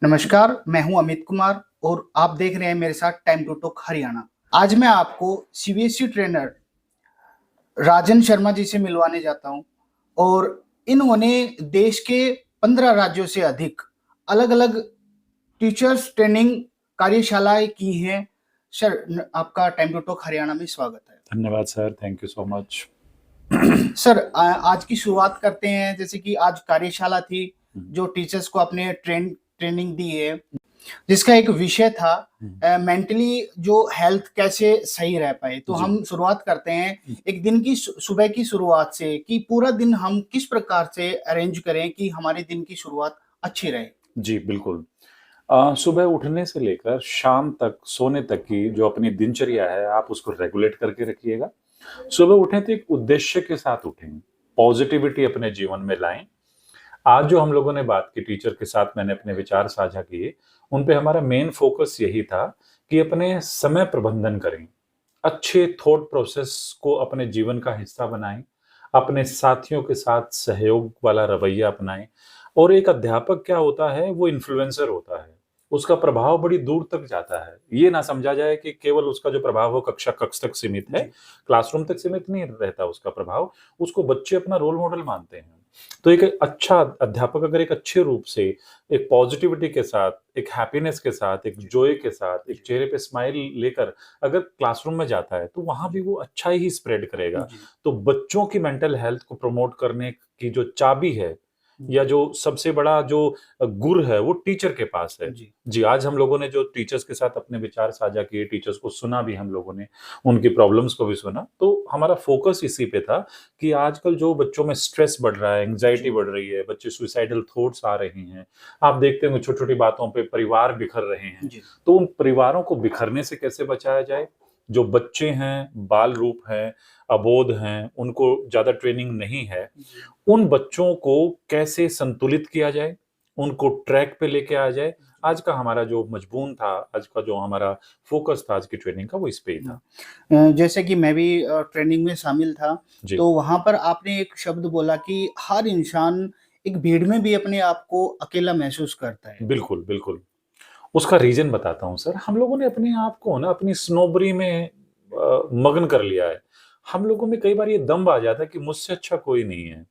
नमस्कार, मैं हूं अमित कुमार और आप देख रहे हैं मेरे साथ टाइम टू टॉक हरियाणा। आज मैं आपको सीबीएसई ट्रेनर राजन शर्मा जी से मिलवाने जाता हूं और इन्होंने देश के 15 राज्यों से अधिक अलग-अलग टीचर्स ट्रेनिंग कार्यशालाएं की हैं। सर, आपका टाइम टू टॉक हरियाणा में स्वागत है। धन्यवाद sir, thank you so much. Sir, आज की शुरुआत करते हैं। जैसे कि आज कार्यशाला थी जो टीचर्स को आपने ट्रेनिंग दी है, जिसका एक विषय था मेंटली जो हेल्थ कैसे सही रह पाए। तो जी। हम शुरुआत करते हैं एक दिन की सुबह की शुरुआत से कि पूरा दिन हम किस प्रकार से अरेंज करें कि हमारे दिन की शुरुआत अच्छी रहे। जी, बिल्कुल। सुबह उठने से लेकर शाम तक सोने तक की जो अपनी दिनचर्या है, आप उसको रेगुलेट करके रखिएगा। सुबह उठें तो एक उद्देश्य के साथ उठें, पॉजिटिविटी अपने जीवन में लाएँ। आज जो हम लोगों ने बात की, टीचर के साथ मैंने अपने विचार साझा किए, उन पे हमारा मेन फोकस यही था कि अपने समय प्रबंधन करें, अच्छे थॉट प्रोसेस को अपने जीवन का हिस्सा बनाएँ, अपने साथियों के साथ सहयोग वाला रवैया अपनाएँ। और एक अध्यापक क्या होता है, वो इन्फ्लुएंसर होता है, उसका प्रभाव बड़ी दूर तक जाता है। ये ना समझा जाए कि केवल उसका जो प्रभाव वो कक्षा कक्ष तक सीमित है, जी। क्लासरूम तक सीमित नहीं रहता उसका प्रभाव, उसको बच्चे अपना रोल मॉडल मानते हैं। तो एक अच्छा अध्यापक अगर एक अच्छे रूप से, एक पॉजिटिविटी के साथ, एक हैप्पीनेस के साथ, एक जी। जॉय के साथ, जी। एक चेहरे पे स्माइल लेकर अगर क्लासरूम में जाता है, तो वहाँ भी जी। वो अच्छा ही स्प्रेड करेगा। जी। तो बच्चों की मेंटल हेल्थ को प्रमोट करने की जो चाबी है, जी। या जो सबसे बड़ा जो गुर है, वो टीचर के पास है। जी। जी, आज हम लोगों ने जो टीचर्स के साथ अपने विचार साझा किए, टीचर्स को सुना भी हम लोगों ने, उनकी प्रॉब्लम्स को भी सुना, तो हमारा फोकस इसी पे था कि आजकल जो बच्चों में स्ट्रेस बढ़ रहा है, एंग्जायटी जी। बढ़ रही है, बच्चे सुइसाइडल थॉट्स आ रहे हैं। आप देखते होंगे छोटी-छोटी बातों पे परिवार बिखर रहे हैं। जी। तो उन परिवारों को बिखरने से कैसे बचाया जाए? जो बच्चे हैं, बाल रूप हैं, अबोध हैं, उनको ज़्यादा ट्रेनिंग नहीं है, जी। उन बच्चों को कैसे संतुलित किया जाए, उनको ट्रैक पे लेके आया जाए। आज का हमारा जो मजमून था, आज का जो हमारा फ़ोकस था आज की ट्रेनिंग का, वो इस पे ही था। जैसे कि मैं भी ट्रेनिंग में शामिल था, जी, तो वहाँ पर आपने एक शब्द बोला कि हर इंसान एक भीड़ में भी अपने आप को अकेला महसूस करता है। बिल्कुल, बिल्कुल। उसका रीज़न बताता हूँ सर, हम लोगों ने अपने आप को ना अपनी स्नोबरी में मग्न कर लिया है। हम लोगों में कई बार ये दंभ आ जाता है कि मुझसे अच्छा कोई नहीं है।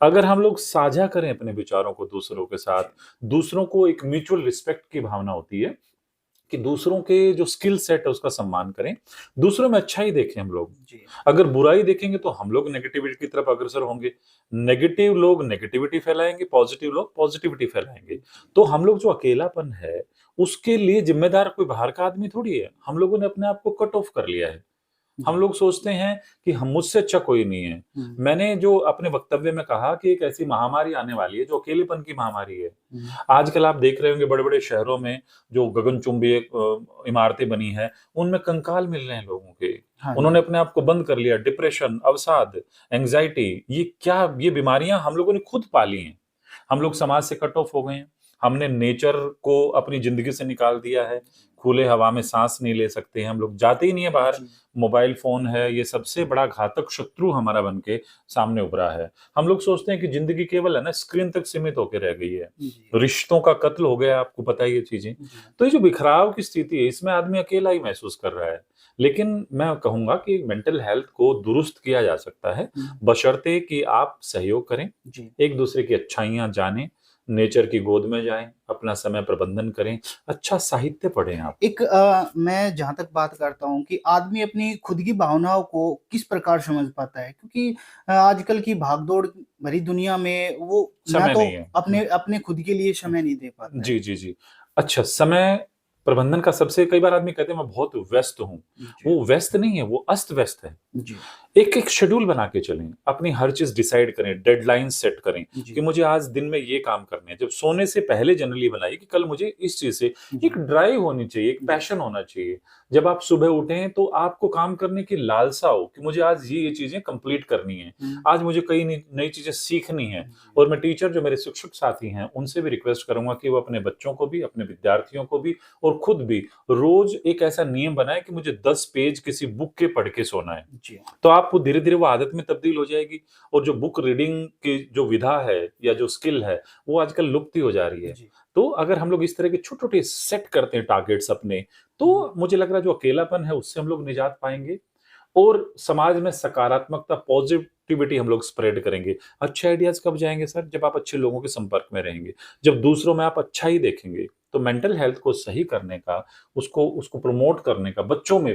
अगर हम लोग साझा करें अपने विचारों को दूसरों के साथ, जी। दूसरों को एक म्यूचुअल रिस्पेक्ट की भावना होती है कि दूसरों के जो स्किल सेट है उसका सम्मान करें, दूसरों में अच्छाई देखें हम लोग। जी। अगर बुराई देखेंगे तो हम लोग नेगेटिविटी की तरफ अग्रसर होंगे। नेगेटिव लोग नेगेटिविटी फैलाएँगे, पॉजिटिव लोग पॉजिटिविटी फैलाएँगे। जी। तो हम लोग जो अकेलापन है, उसके लिए ज़िम्मेदार कोई बाहर का आदमी थोड़ी है। हम लोगों ने अपने आप को कट ऑफ कर लिया है। हम जी। लोग सोचते हैं कि हम मुझसे अच्छा कोई नहीं है। हुँ। मैंने जो अपने वक्तव्य में कहा कि एक ऐसी महामारी आने वाली है जो अकेलेपन की महामारी है। हुँ। आजकल आप देख रहे होंगे बड़े-बड़े शहरों में जो गगनचुंबी इमारतें बनी हैं, उनमें कंकाल मिल रहे हैं लोगों के। हाँ उन्होंने जी। अपने आप को बंद कर लिया, डिप्रेशन, अवसाद, एंग्ज़ायटी, ये बीमारियाँ हम लोगों ने खुद पाली हैं। हम लोग समाज से कट ऑफ हो गए हैं। हमने नेचर को अपनी ज़िंदगी से निकाल दिया है। खुले हवा में साँस नहीं ले सकते हैं, हम लोग जाते ही नहीं है बाहर। जी। मोबाइल फ़ोन है, ये सबसे बड़ा घातक शत्रु हमारा बन के सामने उभरा है। हम लोग सोचते हैं कि ज़िंदगी केवल है ना स्क्रीन तक सीमित होके रह गई है। जी। रिश्तों का कत्ल हो गया, आपको पता है ये चीज़ें। जी। तो ये जो बिखराव की स्थिति है, इसमें आदमी अकेला ही महसूस कर रहा है। लेकिन मैं कहूँगा कि मेंटल हेल्थ को दुरुस्त किया जा सकता है, हुँ। बशर्ते कि आप सहयोग करें, जी। एक-दूसरे की अच्छाइयाँ जानें, नेचर की गोद में जाएँ, अपना समय प्रबंधन करें, अच्छा साहित्य पढ़ें आप। एक मैं जहाँ तक बात करता हूँ कि आदमी अपनी खुद की भावनाओं को किस प्रकार समझ पाता है, क्योंकि आजकल की भागदौड़ भरी दुनिया में वो ना समय तो नहीं है। अपने अपने खुद के लिए समय नहीं दे पाता है। जी, जी, जी। अच्छा, समय प्रबंधन का सबसे कई बार आदमी कहते हैं मैं बहुत व्यस्त हूँ। जी। वो व्यस्त नहीं है, वो अस्त-व्यस्त है। जी। एक-एक शेड्यूल बना के चलें, अपनी हर चीज़ डिसाइड करें, डेडलाइन सेट करें कि जी। मुझे आज दिन में ये काम करने हैं। जब सोने से पहले जनरली बनाइए कि कल मुझे इस चीज़ से जी। एक ड्राइव होनी चाहिए, एक जी। पैशन होना चाहिए। जब आप सुबह उठें तो आपको काम करने की लालसा हो कि मुझे आज ये चीज़ें कंप्लीट करनी है। हुँ। आज मुझे कई नई नई चीज़ें सीखनी हैं। जी। और मैं टीचर जो मेरे शिक्षक साथी हैं, उनसे भी रिक्वेस्ट करूँगा कि वो अपने बच्चों को भी, अपने विद्यार्थियों को भी और खुद भी रोज़ एक ऐसा नियम बनाएँ कि मुझे 10 पेज किसी बुक के पढ़ के सोना है। जी। तो आप आपको धीरे-धीरे वो आदत में तब्दील हो जाएगी और जो बुक रीडिंग की जो विधा है या जो स्किल है, वो आजकल लुप्त ही हो जा रही है। जी। तो अगर हम लोग इस तरह के छोटे-छोटे सेट करते हैं टारगेट्स अपने, तो मुझे लग रहा है जो अकेलापन है उससे हम लोग निजात पाएँगे और समाज में सकारात्मकता, पॉजिटिविटी हम लोग स्प्रेड करेंगे। अच्छे आइडियाज़ कब जाएँगे सर? जब आप अच्छे लोगों के संपर्क में रहेंगे। जब दूसरों में आप अच्छा ही देखेंगे। तो मेंटल हेल्थ को सही करने का, उसको उसको प्रमोट करने का बच्चों में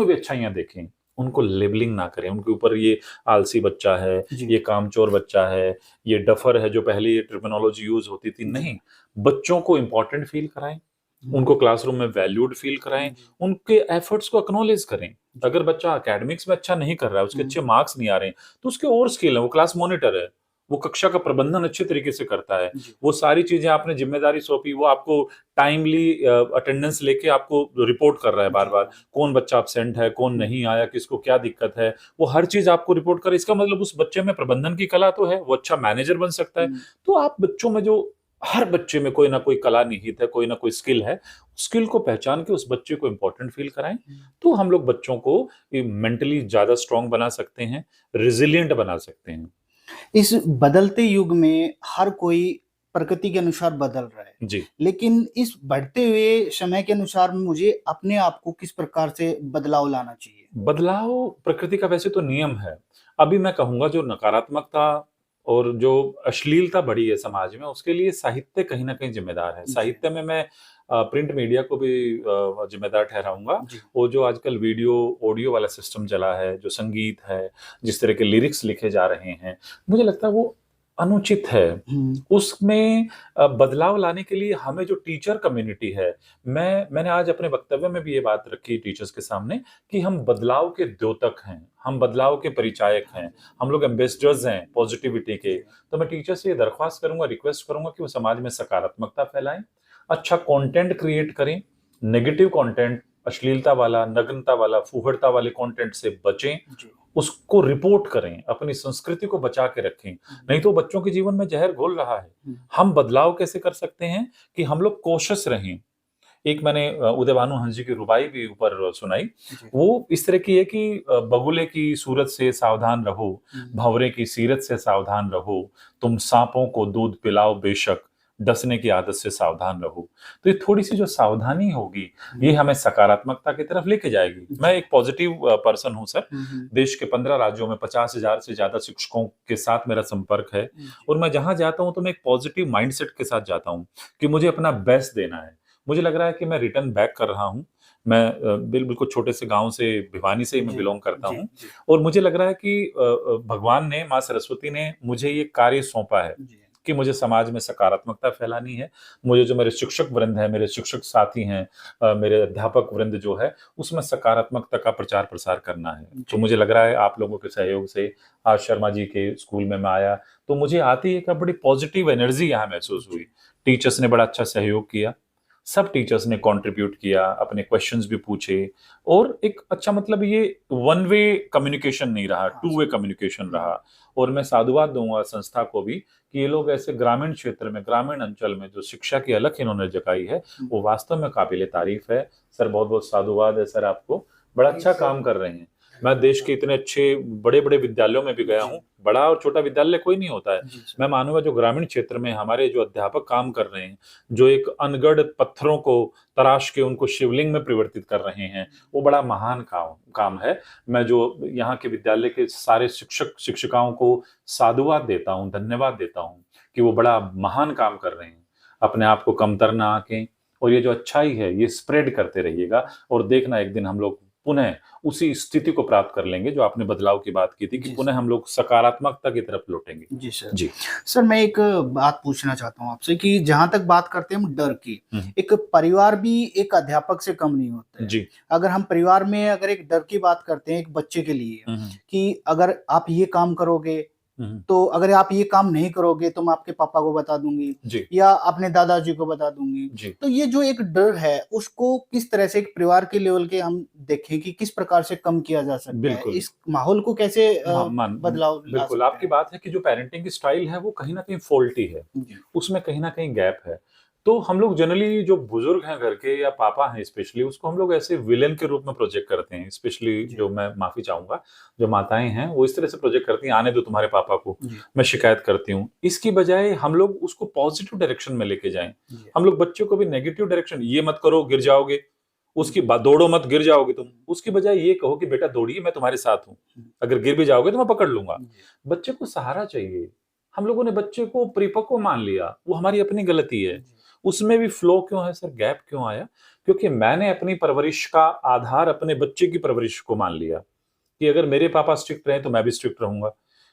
भी अच्छाइयाँ देखें। उनको लेबलिंग ना करें, उनके ऊपर ये आलसी बच्चा है, जी। ये कामचोर बच्चा है, ये डफ़र है, जो पहले ये टर्मिनोलॉजी यूज़ होती थी। जी। नहीं, बच्चों को इम्पोर्टेंट फ़ील कराएँ, हुँ। उनको क्लासरूम में वैल्यूड फ़ील कराएँ, जी। उनके एफर्ट्स को एक्नॉलेज करें। जी। अगर बच्चा एकेडमिक्स में अच्छा नहीं कर रहा है, उसके हुँ। अच्छे मार्क्स नहीं आ रहे हैं, तो उसके और स्किल है, वो क्लास मॉनिटर है, वो कक्षा का प्रबंधन अच्छे तरीके से करता है। जी। वो सारी चीज़ें आपने ज़िम्मेदारी सौंपी, वो आपको टाइमली अटेंडेंस लेके आपको रिपोर्ट कर रहा है जी। बार-बार। कौन बच्चा एब्सेंट है, कौन हुँ। नहीं आया, किसको क्या दिक्कत है, वो हर चीज़ आपको रिपोर्ट करे। इसका मतलब उस बच्चे में प्रबंधन की कला तो है, वो अच्छा मैनेजर बन सकता है। हुँ। तो आप बच्चों में जो हर बच्चे में कोई ना कोई कला निहित है, कोई ना कोई स्किल है, स्किल को पहचान के उस बच्चे को इम्पोर्टेंट फ़ील कराएँ, हुँ। तो हम लोग बच्चों को मेंटली ज़्यादा स्ट्रॉन्ग बना सकते हैं, रेज़िलिएंट बना सकते हैं। इस बदलते युग में हर कोई प्रकृति के अनुसार बदल रहा है। जी। लेकिन इस बढ़ते हुए समय के अनुसार मुझे अपने आप को किस प्रकार से बदलाव लाना चाहिए? बदलाव प्रकृति का वैसे तो नियम है। अभी मैं कहूँगा जो नकारात्मकता और जो अश्लीलता बढ़ी है समाज में, उसके लिए साहित्य कहीं न कहीं ज़िम्मेदार है। जी। साहित्य में मैं प्रिंट मीडिया को भी ज़िम्मेदार ठहराऊँगा। जी। वो जो आजकल वीडियो, ऑडियो वाला सिस्टम चला है, जो संगीत है, जिस तरह के लिरिक्स लिखे जा रहे हैं, मुझे लगता है वो अनुचित है। हुँ। उसमें बदलाव लाने के लिए हमें जो टीचर कम्युनिटी है, मैंने आज अपने वक्तव्य में भी ये बात रखी टीचर्स के सामने कि हम बदलाव के द्योतक हैं, हम बदलाव के परिचायक हाँ हैं, जी। हम लोग एम्बेसडर्स हैं पॉजिटिविटी के। जी। तो मैं टीचर से ये दरख्वास्त करूँगा, रिक्वेस्ट करूँगा कि वो समाज में सकारात्मकता फैलाएँ, अच्छा कंटेंट क्रिएट करें, नेगेटिव कंटेंट, अश्लीलता वाला, नग्नता वाला, फूहड़ता वाले कंटेंट से बचें, जी। उसको रिपोर्ट करें, अपनी संस्कृति को बचा के रखें। हुँ। नहीं तो बच्चों के जीवन में ज़हर घोल रहा है। हुँ। हम बदलाव कैसे कर सकते हैं कि हम लोग कॉशियस रहें। एक मैंने उदय भानु हंस जी की रुबाई भी ऊपर सुनाई। जी। वो इस तरह की है कि बगुले की सूरत से सावधान रहो, हुँ। भंवरे की सीरत से सावधान रहो, तुम साँपों को दूध पिलाओ बेशक, डसने की आदत से सावधान रहो। तो ये थोड़ी-सी जो सावधानी होगी, ये हुँ। हमें सकारात्मकता की तरफ लेके जाएगी। मैं जी। एक पॉज़िटिव पर्सन हूँ सर। हुँ। हुँ। देश के 15 राज्यों में 50,000 से ज़्यादा शिक्षकों के साथ मेरा संपर्क है जी। और मैं जहाँ जाता हूँ तो मैं एक पॉज़िटिव माइंडसेट के साथ जाता हूँ कि मुझे अपना बेस्ट देना है। मुझे लग रहा है कि मैं रिटर्न बैक कर रहा हूँ। मैं बिल्कुल छोटे से गाँव से, भिवानी से ही मैं जी। बिलॉन्ग करता जी। हूँ जी। और मुझे लग रहा है कि भगवान ने, माँ सरस्वती ने मुझे ये कार्य सौंपा है जी। कि मुझे समाज में सकारात्मकता फैलानी है। मुझे जो मेरे शिक्षक वृंद हैं, मेरे शिक्षक साथी हैं, मेरे अध्यापक वृंद जो है, उसमें सकारात्मकता का प्रचार-प्रसार करना है। तो जी। मुझे लग रहा है आप लोगों के सहयोग से, आज शर्मा जी के स्कूल में मैं आया, तो मुझे आते ही एक बड़ी पॉज़िटिव एनर्जी यहाँ महसूस हुई। जी। टीचर्स ने बड़ा अच्छा सहयोग किया। सब टीचर्स ने कंट्रीब्यूट किया, अपने क्वेश्चन्स भी पूछे और एक अच्छा मतलब ये वन वे कम्युनिकेशन नहीं रहा, हाँ, टू वे कम्युनिकेशन हुँ। रहा। और मैं साधुवाद दूँगा संस्था को भी कि ये लोग ऐसे ग्रामीण क्षेत्र में, ग्रामीण अंचल में जो शिक्षा की अलख इन्होंने जगाई है, हुँ। वो वास्तव में काबिल-ए-तारीफ़ है। सर बहुत-बहुत साधुवाद है सर आपको, बड़ा जी अच्छा सर। काम कर रहे हैं। मैं देश के इतने अच्छे बड़े-बड़े विद्यालयों में भी गया जी। हूँ, बड़ा और छोटा विद्यालय कोई नहीं होता है। जी सर। मैं मानूँगा जो ग्रामीण क्षेत्र में हमारे जो अध्यापक काम कर रहे हैं, जो एक अनगढ़ पत्थरों को तराश के उनको शिवलिंग में परिवर्तित कर रहे हैं, वो बड़ा महान काम काम है। मैं जो यहाँ के विद्यालय के सारे शिक्षक-शिक्षिकाओं को साधुवाद देता हूँ, धन्यवाद देता हूँ कि वो बड़ा महान काम कर रहे हैं। अपने आप को कमतर ना आँकें और ये जो अच्छाई है, ये स्प्रेड करते रहिएगा और देखना एक दिन हम लोग पुनः उसी स्थिति को प्राप्त कर लेंगे, जो आपने बदलाव की बात की थी कि जी पुनः सर। हम लोग सकारात्मकता की तरफ लौटेंगे। जी सर। जी। सर मैं एक बात पूछना चाहता हूँ आपसे कि जहाँ तक बात करते हैं हम डर की, हुँ, एक परिवार भी एक अध्यापक से कम नहीं होता है। जी। अगर हम परिवार में अगर एक डर की बात करते हैं एक बच्चे के लिए हुँ, हुँ। कि अगर आप ये काम करोगे, हुँ, हुँ। तो अगर आप ये काम नहीं करोगे तो मैं आपके पापा को बता दूँगी जी, या अपने दादाजी को बता दूँगी। जी। तो ये जो एक डर है उसको किस तरह से एक परिवार के लेवल के हम देखें कि किस प्रकार से कम किया जा सकता है? बिल्कुल। इस माहौल को कैसे हाँ, बदलाव ला बिल्कुल, सकते आपकी हैं? बात है कि जो पैरेंटिंग की स्टाइल है वो कहीं न कहीं फ़ॉल्टी है। जी। उसमें कहीं न कहीं गैप है। तो हम लोग जनरली जो बुजुर्ग हैं घर के या पापा हैं स्पेशली, उसको हम लोग ऐसे विलेन के रूप में प्रोजेक्ट करते हैं। स्पेशली जी। जो मैं माफी चाहूंगा, जो माताएं हैं वो इस तरह से प्रोजेक्ट करती हैं, आने दो तुम्हारे पापा को, जी। मैं शिकायत करती हूँ। इसकी बजाय हम लोग उसको पॉजिटिव डायरेक्शन में लेके जाएं। जी। हम लोग बच्चों को भी नेगेटिव डायरेक्शन, ये मत करो गिर जाओगे, उसकी दौड़ो मत गिर जाओगे तुम, उसकी बजाय ये कहो कि बेटा दौड़िए, मैं तुम्हारे साथ हूँ, अगर गिर भी जाओगे तो मैं पकड़ लूंगा। जी। बच्चे को सहारा चाहिए। हम लोगों ने बच्चे को परिपक्व मान लिया, वो हमारी अपनी गलती है। जी। उसमें भी फ्लो क्यों है सर, गैप क्यों आया? क्योंकि मैंने अपनी परवरिश का आधार अपने बच्चे की परवरिश को मान लिया कि अगर मेरे पापा स्ट्रिक्ट रहे तो मैं भी स्ट्रिक्ट रहूंगा।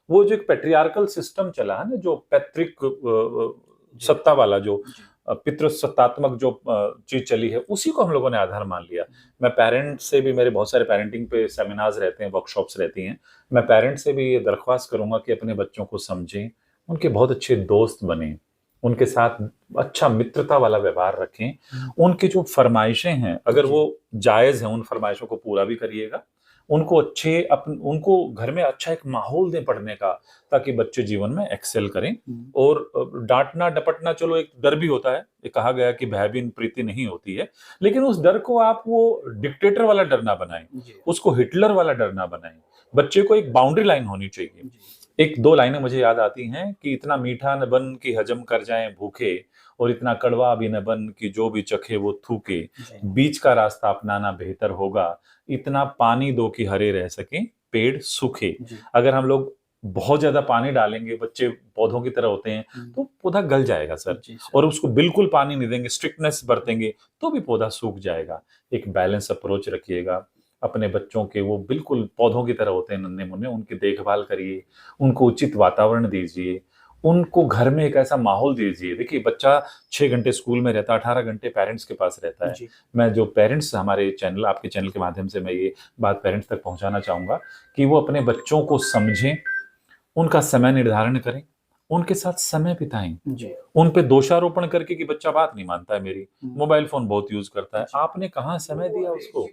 वो जो एक पैट्रियार्कल सिस्टम चला है ना, जो पैतृक जी। सत्ता वाला, जो जी। पितृसत्तात्मक जो चीज चली है, उसी को हम लोगों ने आधार मान लिया। मैं पेरेंट से भी, मेरे बहुत सारे पेरेंटिंग पे सेमिनार्स रहते हैं, वर्कशॉप्स रहती हैं, मैं पेरेंट से भी ये दरख्वास्त करूंगा कि अपने बच्चों को समझें, उनके बहुत अच्छे दोस्त बने, उनके साथ अच्छा मित्रता वाला व्यवहार रखें। उनकी जो फरमाइशें हैं, अगर जी। वो जायज हैं, उन फरमाइशों को पूरा भी करिएगा। उनको उनको घर में अच्छा एक माहौल दें पढ़ने का, ताकि बच्चे जीवन में एक्सेल करें। और डांटना डपटना, चलो एक डर भी होता है, ये कहा गया कि भय बिन प्रीति नहीं होती है, लेकिन उस डर को आप वो डिक्टेटर वाला डर ना बनाएं, जी। उसको हिटलर वाला डर ना बनाएं। बच्चे को एक बाउंड्री लाइन होनी चाहिए। जी। एक दो लाइनें मुझे याद आती हैं कि इतना मीठा न बन कि हजम कर जाएं भूखे, और इतना कड़वा भी न बन कि जो भी चखे वो थूके, जी। बीच का रास्ता अपनाना बेहतर होगा, इतना पानी दो कि हरे रह सकें पेड़ सूखे। जी। अगर हम लोग बहुत ज्यादा पानी डालेंगे, बच्चे पौधों की तरह होते हैं, तो पौधा गल जाएगा सर। जी सर। और उसको बिल्कुल पानी नहीं देंगे, स्ट्रिक्टनेस बरतेंगे, तो भी पौधा सूख जाएगा। एक बैलेंस अप्रोच रखिएगा अपने बच्चों के, वो बिल्कुल पौधों की तरह होते हैं, नन्हे मुन्ने, उनकी देखभाल करिए, उनको उचित वातावरण दीजिए, उनको घर में एक ऐसा माहौल दीजिए। देखिए बच्चा 6 घंटे स्कूल में रहता है, 18 घंटे पेरेंट्स के पास रहता है। जी। मैं जो पेरेंट्स, हमारे चैनल, आपके चैनल के माध्यम से मैं ये बात पेरेंट्स तक पहुंचाना चाहूंगा कि वो अपने बच्चों को समझें, उनका समय निर्धारण करें, उनके साथ समय बिताएं। जी। उन पे दोषारोपण करके कि बच्चा बात नहीं मानता है मेरी, मोबाइल फोन बहुत यूज करता है, जी। आपने कहाँ समय दिया उसको?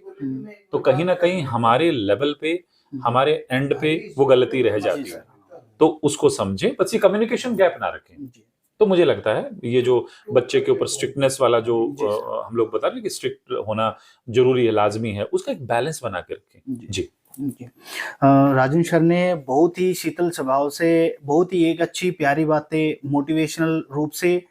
तो कहीं ना कहीं हमारे लेवल पे, हमारे एंड पे वो गलती रह जी जाती है। सर। तो उसको समझें, बस ये कम्युनिकेशन गैप ना रखें। जी। तो मुझे लगता है ये जो बच्चे के ऊपर स्ट्रिक्टनेस वाला जो जी सर। हम लोग बता रहे हैं कि स्ट्रिक्ट होना जरूरी है, लाजमी है, उसका एक बैलेंस बना के रखें। जी। जी। जी। राजन सर ने बहुत ही शीतल स्वभाव से, बहुत ही एक अच्छी प्यारी बातें मोटिवेशनल रूप से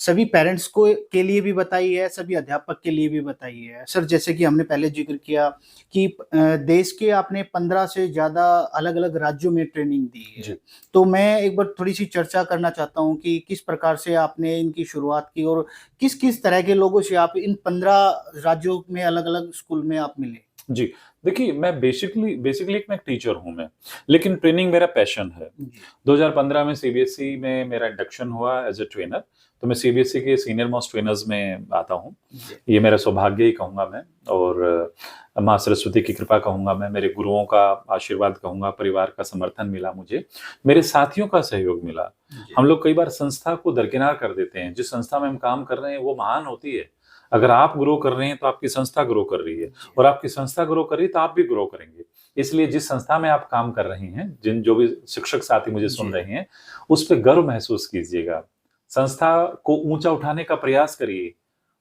सभी पेरेंट्स को के लिए भी बताई है, सभी अध्यापक के लिए भी बताई है। सर जैसे कि हमने पहले जिक्र किया कि देश के आपने 15 से ज़्यादा अलग-अलग राज्यों में ट्रेनिंग दी है। जी। तो मैं एक बार थोड़ी-सी चर्चा करना चाहता हूँ कि किस प्रकार से आपने इनकी शुरुआत की और किस-किस तरह के लोगों से आप इन 15 राज्यों में अलग-अलग स्कूल में आप मिले? जी, देखिए मैं बेसिकली बेसिकली मैं एक टीचर हूँ मैं, लेकिन ट्रेनिंग मेरा पैशन है। जी। 2015 में सीबीएसई में मेरा इंडक्शन हुआ एज अ ट्रेनर, तो मैं सीबीएसई के सीनियर मोस्ट ट्रेनर्स में आता हूँ। जी। ये मेरा सौभाग्य ही कहूँगा मैं, और माँ सरस्वती की कृपा कहूँगा मैं, मेरे गुरुओं का आशीर्वाद कहूँगा, परिवार का समर्थन मिला मुझे, मेरे साथियों का सहयोग मिला। जी। हम लोग कई बार संस्था को दरकिनार कर देते हैं, जिस संस्था में हम काम कर रहे हैं वो महान होती है। अगर आप ग्रो कर रहे हैं तो आपकी संस्था ग्रो कर रही है, और आपकी संस्था ग्रो कर रही है तो आप भी ग्रो करेंगे। इसलिए जिस संस्था में आप काम कर रहे हैं, जो भी शिक्षक साथी मुझे सुन जी। रहे हैं, उस पे गर्व महसूस कीजिएगा। संस्था को ऊंचा उठाने का प्रयास करिए।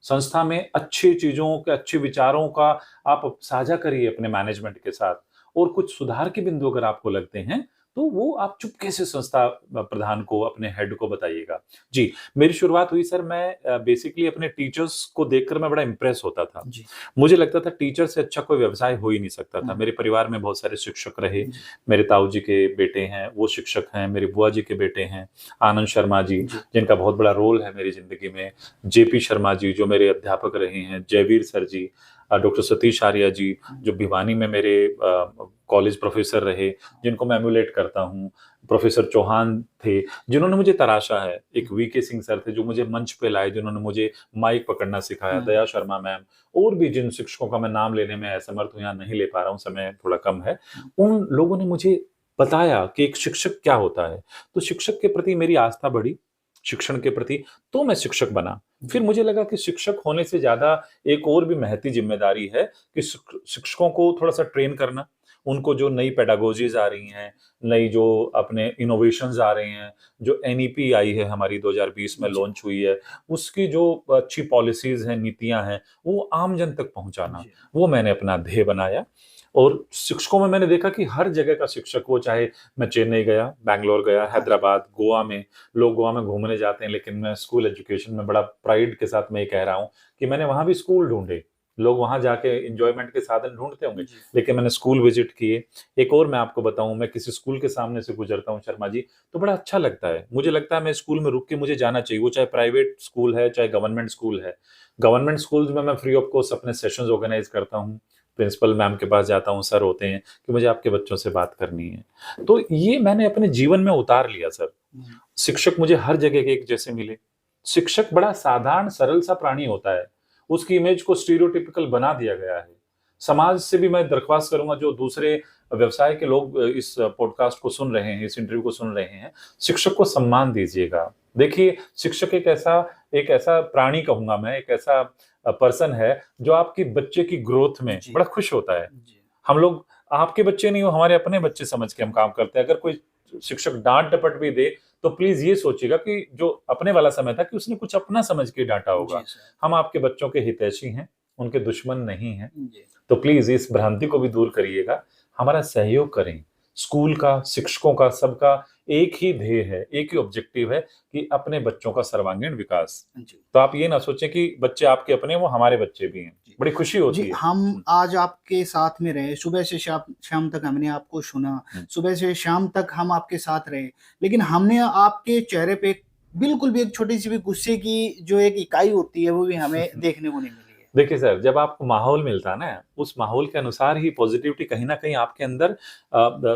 संस्था में अच्छी चीजों के, अच्छे विचारों का आप साझा करिए अपने मैनेजमेंट के साथ, और कुछ सुधार के बिंदु अगर आपको लगते हैं तो वो आप चुपके से संस्था प्रधान को, अपने हेड को बताइएगा। जी, मेरी शुरुआत हुई सर, मैं बेसिकली अपने टीचर्स को देखकर मैं बड़ा इंप्रेस होता था। जी। मुझे लगता था टीचर से अच्छा कोई व्यवसाय हो ही नहीं सकता था। मेरे परिवार में बहुत सारे शिक्षक रहे। जी। मेरे ताऊ जी के बेटे हैं, वो शिक्षक हैं, मेरी बुआ जी के बेटे हैं, आनंद शर्मा जी, जी। जिनका बहुत बड़ा रोल है मेरी जिंदगी में, जेपी शर्मा जी जो मेरे अध्यापक रहे हैं, जयवीर सर जी, डॉक्टर सतीश आर्या जी जो भिवानी में मेरे कॉलेज प्रोफेसर रहे, जिनको मैं एमुलेट करता हूँ, प्रोफेसर चौहान थे जिन्होंने मुझे तराशा है, एक वीके सिंह सर थे जो मुझे मंच पे लाए, जिन्होंने मुझे माइक पकड़ना सिखाया, दया शर्मा मैम, और भी जिन शिक्षकों का मैं नाम लेने में असमर्थ हूँ, यहाँ नहीं ले पा रहा हूँ, समय थोड़ा कम है, उन लोगों ने मुझे बताया कि एक शिक्षक क्या होता है। तो शिक्षक के प्रति मेरी आस्था बढ़ी, शिक्षण के प्रति, तो मैं शिक्षक बना। फिर मुझे लगा कि शिक्षक होने से ज्यादा एक और भी महती जिम्मेदारी है कि शिक्षकों को थोड़ा सा ट्रेन करना, उनको जो नई पेडागोजीज आ रही हैं, नई जो अपने इनोवेशंस आ रहे हैं, जो एनईपी आई है हमारी 2020 में जी। लॉन्च हुई है, उसकी जो अच्छी पॉलिसीज हैं, नीतियां हैं, वो आम जन तक पहुंचाना, जी। वो मैंने अपना ध्येय बनाया। और शिक्षकों में मैंने देखा कि हर जगह का शिक्षक, वो चाहे मैं चेन्नई गया, बैंगलोर गया, हाँ। हैदराबाद, गोवा में, लोग गोवा में घूमने जाते हैं, लेकिन मैं स्कूल एजुकेशन में बड़ा प्राइड के साथ मैं ये कह रहा हूँ कि मैंने वहां भी स्कूल ढूंढे। लोग वहां जाके एंजॉयमेंट के साधन ढूंढते होंगे, जी। लेकिन मैंने स्कूल विजिट किए। एक और मैं आपको बताऊं, मैं किसी स्कूल के सामने से गुजरता हूं शर्मा जी, तो बड़ा अच्छा लगता है, मुझे लगता है मैं स्कूल में रुक के मुझे जाना चाहिए, वो चाहे प्राइवेट स्कूल है चाहे गवर्नमेंट स्कूल है। गवर्नमेंट स्कूल्स में मैं फ्री ऑफ कॉस्ट अपने सेशंस ऑर्गेनाइज करता हूँ, प्रिंसिपल मैम के पास जाता हूँ, सर होते हैं कि मुझे आपके बच्चों से बात करनी है। तो ये मैंने अपने जीवन में उतार लिया सर। शिक्षक मुझे हर जगह के एक जैसे मिले। शिक्षक बड़ा साधारण सरल सा प्राणी होता है, उसकी इमेज को स्टीरियोटिपिकल बना दिया गया है। समाज से भी मैं दरख्वास्त करूंगा, जो दूसरे व्यवसाय के लोग इस पॉडकास्ट को सुन रहे हैं, इस इंटरव्यू को सुन रहे हैं, शिक्षक को सम्मान दीजिएगा। देखिए, शिक्षक एक ऐसा प्राणी कहूंगा मैं, एक ऐसा पर्सन है जो आपकी बच्चे की ग्रोथ में जी। बड़ा खुश होता है। जी। हम लोग आपके बच्चे नहीं हो, हमारे अपने बच्चे समझ के हम काम करते हैं। अगर कोई शिक्षक डांट डपट भी दे तो प्लीज ये सोचिएगा कि जो अपने वाला समय था कि उसने कुछ अपना समझ के डांटा होगा। जी सर। हम आपके बच्चों के हितैषी हैं, उनके दुश्मन नहीं हैं। जी। तो प्लीज इस भ्रांति को भी दूर करिएगा, हमारा सहयोग करें। स्कूल का, शिक्षकों का, सबका एक ही ध्येय है, एक ही ऑब्जेक्टिव है कि अपने बच्चों का सर्वांगीण विकास। जी। तो आप ये ना सोचें कि बच्चे आपके अपने, वो हमारे बच्चे भी हैं। जी। बड़ी खुशी होती जी, है। हम आज आपके साथ में रहे, सुबह से शाम शाम तक हमने आपको सुना, सुबह से शाम तक हम आपके साथ रहे, लेकिन हमने आपके चेहरे पे बिल्कुल भी एक छोटी-सी भी गुस्से की जो एक इकाई होती है, वो भी हमें देखने को नहीं मिली है। देखिए सर, जब आपको माहौल मिलता है ना, उस माहौल के अनुसार ही पॉजिटिविटी कहीं न कहीं आपके अंदर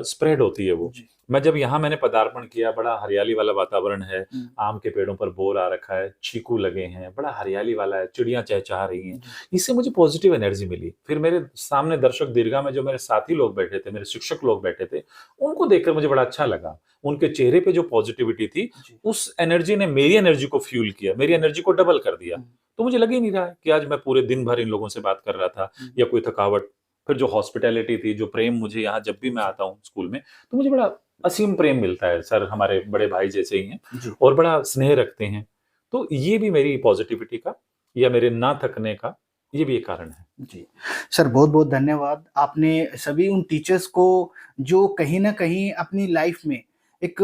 स्प्रेड होती है वो। जी। मैं जब यहाँ मैंने पदार्पण किया, बड़ा हरियाली वाला वातावरण है, हुँ। आम के पेड़ों पर बोर आ रखा है, चीकू लगे हैं, बड़ा हरियाली वाला है, चिड़ियाँ चहचहा रही हैं। जी। इससे मुझे पॉजिटिव एनर्जी मिली। फिर मेरे सामने दर्शक दीर्घा में जो मेरे साथी लोग बैठे थे, मेरे शिक्षक लोग बैठे थे, उनको देखकर मुझे बड़ा अच्छा लगा। उनके चेहरे पे जो पॉजिटिविटी थी, जी। उस एनर्जी ने मेरी एनर्जी को फ्यूल किया, मेरी एनर्जी को डबल कर दिया। हुँ। तो मुझे लग ही नहीं रहा है कि आज मैं पूरे दिन भर इन लोगों से बात कर रहा था हुँ। या कोई थकावट। फिर जो हॉस्पिटैलिटी थी, जो प्रेम मुझे यहाँ जब भी मैं आता हूँ स्कूल में, तो मुझे बड़ा असीम प्रेम मिलता है। सर हमारे बड़े भाई जैसे ही हैं जी। और बड़ा स्नेह रखते हैं। तो ये भी मेरी पॉजिटिविटी का या मेरे ना थकने का ये भी एक कारण है। जी। सर बहुत-बहुत धन्यवाद। आपने सभी उन टीचर्स को जो कहीं न कहीं अपनी लाइफ़ में एक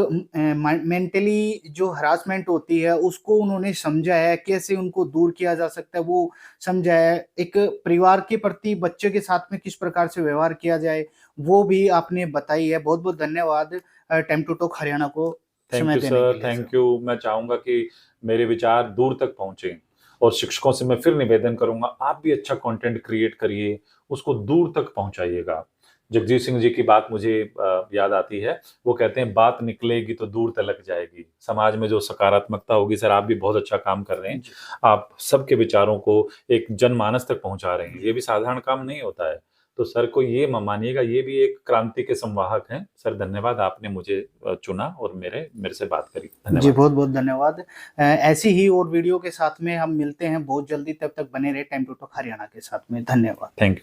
मेंटली जो हरासमेंट होती है उसको उन्होंने समझा है, कैसे उनको दूर किया जा सकता है वो समझा है। एक परिवार के प्रति बच्चे के साथ में किस प्रकार से व्यवहार किया जाए, वो भी आपने बताई है। बहुत-बहुत धन्यवाद टाइम टू टॉक हरियाणा को थैंक समय यू देने के सर, लिए सर। Thank you. मैं चाहूँगा कि मेरे विचार दूर तक पहुँचे और शिक्षकों से मैं फिर निवेदन करूँगा, आप भी अच्छा कंटेंट क्रिएट करिए, उसको दूर तक पहुँचाइएगा। जगजीत सिंह जी की बात मुझे याद आती है, वो कहते हैं बात निकलेगी तो दूर तलक जाएगी। समाज में जो सकारात्मकता होगी, सर आप भी बहुत अच्छा काम कर रहे हैं। जी। आप सबके विचारों को एक जनमानस तक पहुँचा रहे हैं, ये भी साधारण काम नहीं होता है। तो सर को ये मानिएगा, ये भी एक क्रांति के संवाहक हैं। सर धन्यवाद, आपने मुझे चुना और मेरे से बात करी। जी, धन्यवाद। बहुत-बहुत धन्यवाद। ऐसी ही और वीडियो के साथ में हम मिलते हैं बहुत जल्दी, तब तक बने रहे टाइम टू टॉक हरियाणा के साथ में। धन्यवाद। Thank you.